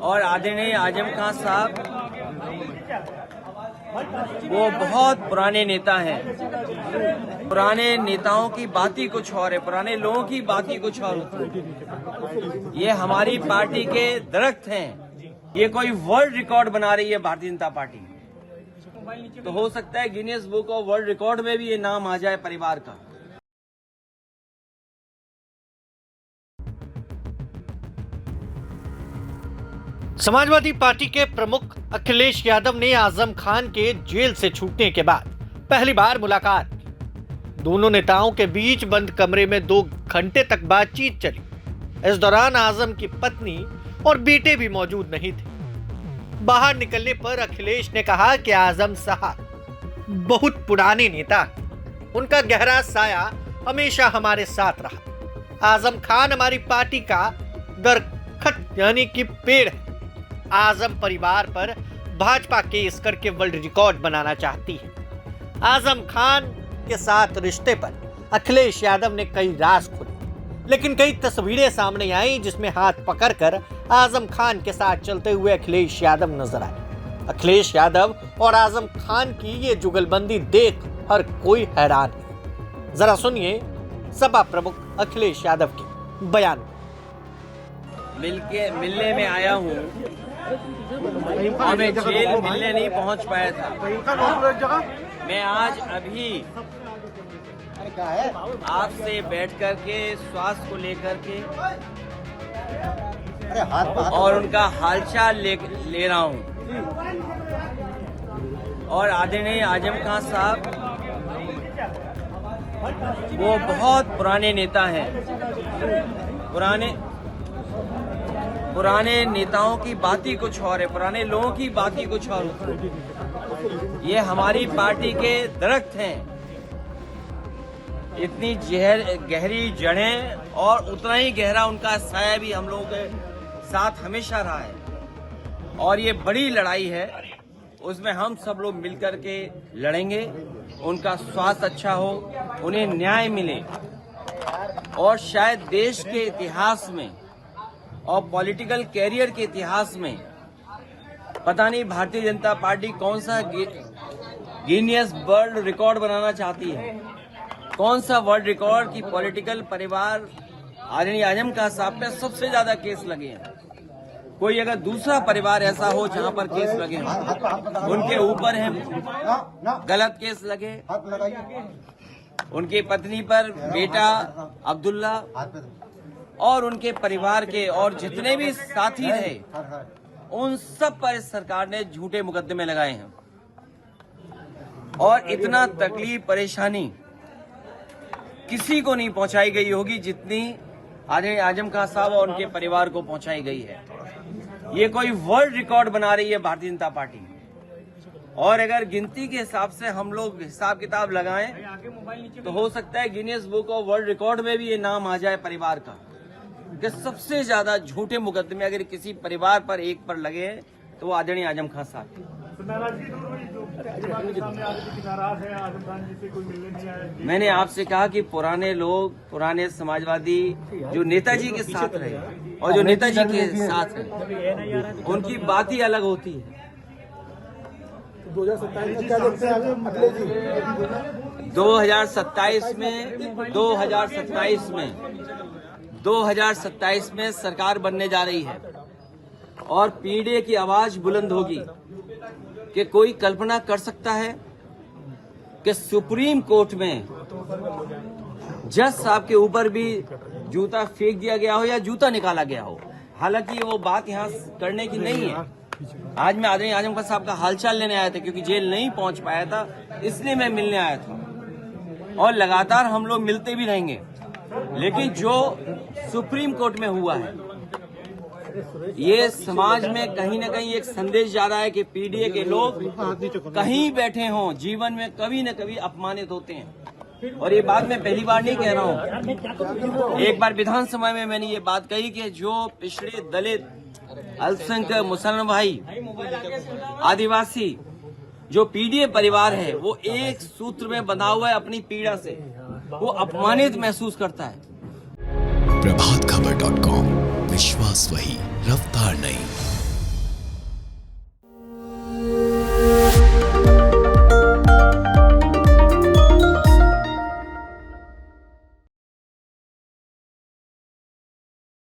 और आदरणीय आजम खान साहब वो बहुत पुराने नेता हैं। पुराने नेताओं की बात ही कुछ और है, पुराने लोगों की बात ही कुछ और होती है। ये हमारी पार्टी के दरख्त हैं। ये कोई वर्ल्ड रिकॉर्ड बना रही है भारतीय जनता पार्टी, तो हो सकता है Guinness book of world record में भी ये नाम आ जाए परिवार का। समाजवादी पार्टी के प्रमुख अखिलेश यादव ने आजम खान के जेल से छूटने के बाद पहली बार मुलाकात की। दोनों नेताओं के बीच बंद कमरे में 2 घंटे तक बातचीत चली। इस दौरान आजम की पत्नी और बेटे भी मौजूद नहीं थे। बाहर निकलने पर अखिलेश ने कहा कि आजम साहब बहुत पुराने नेता हैं। उनका गहरा साया हमेशा हमारे साथ रहा। आजम खान हमारी पार्टी का दरख्त यानी कि पेड़ है। आजम परिवार पर भाजपा केस करके वर्ल्ड रिकॉर्ड बनाना चाहती है। आजम खान के साथ रिश्ते पर अखिलेश यादव ने कई राज खोले, लेकिन कई तस्वीरें सामने आई जिसमें हाथ पकड़कर आजम खान के साथ चलते हुए अखिलेश यादव नजर आए। अखिलेश यादव और आजम खान की ये जुगलबंदी देख हर कोई हैरान है। जरा सुनिए सपा प्रमुख अखिलेश यादव के बयान। मिलने में आया हूँ, मैं जेल मिलने नहीं पहुँच पाया था। मैं आज अभी आपसे बैठ कर के स्वास्थ्य को लेकर के और उनका हालचाल ले रहा हूँ। और आदरणीय आजम खान साहब वो बहुत पुराने नेता हैं। पुराने नेताओं की बात ही कुछ और है, पुराने लोगों की बात ही कुछ और होती है। ये हमारी पार्टी के दरख्त हैं। इतनी गहरी जड़ें और उतना ही गहरा उनका साया भी हम लोगों के साथ हमेशा रहा है। और ये बड़ी लड़ाई है, उसमें हम सब लोग मिलकर के लड़ेंगे। उनका स्वास्थ्य अच्छा हो, उन्हें न्याय मिले और शायद देश के इतिहास में और पॉलिटिकल कैरियर के इतिहास में पता नहीं भारतीय जनता पार्टी कौन सा गिनीज वर्ल्ड रिकॉर्ड बनाना चाहती है। कौन सा वर्ल्ड रिकॉर्ड की पॉलिटिकल परिवार आदरणीय आजम खान साहब पे सबसे ज्यादा केस लगे हैं। कोई अगर दूसरा परिवार ऐसा हो जहां पर केस लगे हों, उनके ऊपर है गलत केस लगे, उनकी पत्नी पर बेटा अब्दुल्ला और उनके परिवार के और जितने भी साथी रहे, उन सब पर इस सरकार ने झूठे मुकदमे लगाए हैं। और इतना तकलीफ परेशानी किसी को नहीं पहुंचाई गई होगी जितनी आदरणीय आजम खान साहब और उनके परिवार को पहुंचाई गई है। ये कोई वर्ल्ड रिकॉर्ड बना रही है भारतीय जनता पार्टी। और अगर गिनती के हिसाब से हम लोग हिसाब किताब लगाएं तो हो सकता है Guinness book of world record में भी ये नाम आ जाए परिवार का कि सबसे ज्यादा झूठे मुकदमे अगर किसी परिवार पर एक पर लगे तो वो आदरणीय आजम खान साहब। मैंने आपसे कहा कि पुराने लोग, पुराने समाजवादी जो नेताजी के साथ रहे और जो नेताजी के साथ हैं, उनकी बात ही अलग होती है। 2027 में सरकार बनने जा रही है और पीढ़ी की आवाज बुलंद होगी कि कोई कल्पना कर सकता है कि सुप्रीम कोर्ट में जज साहब के ऊपर भी जूता फेंक दिया गया हो या जूता निकाला गया हो। हालांकि वो बात यहाँ करने की नहीं है। आज मैं आदरणीय आजम खान साहब का हालचाल लेने आया था, क्योंकि जेल नहीं पहुंच पाया था, इसलिए मैं मिलने आया था। और लगातार हम लोग मिलते भी रहेंगे। लेकिन जो सुप्रीम कोर्ट में हुआ है, ये समाज में कहीं ना कहीं एक संदेश जा रहा है कि पीडीए के लोग कहीं बैठे हों, जीवन में कभी न कभी अपमानित होते हैं। और ये बात मैं पहली बार नहीं कह रहा हूँ। एक बार विधानसभा में मैंने ये बात कही कि जो पिछड़े दलित, अल्पसंख्यक, मुसलमान भाई, आदिवासी जो पीडीए परिवार है, वो एक सूत्र में बंधा हुआ है अपनी पीड़ा से, वो अपमानित महसूस करता है। प्रभातखबर.com, विश्वास वही, रफ्तार नहीं।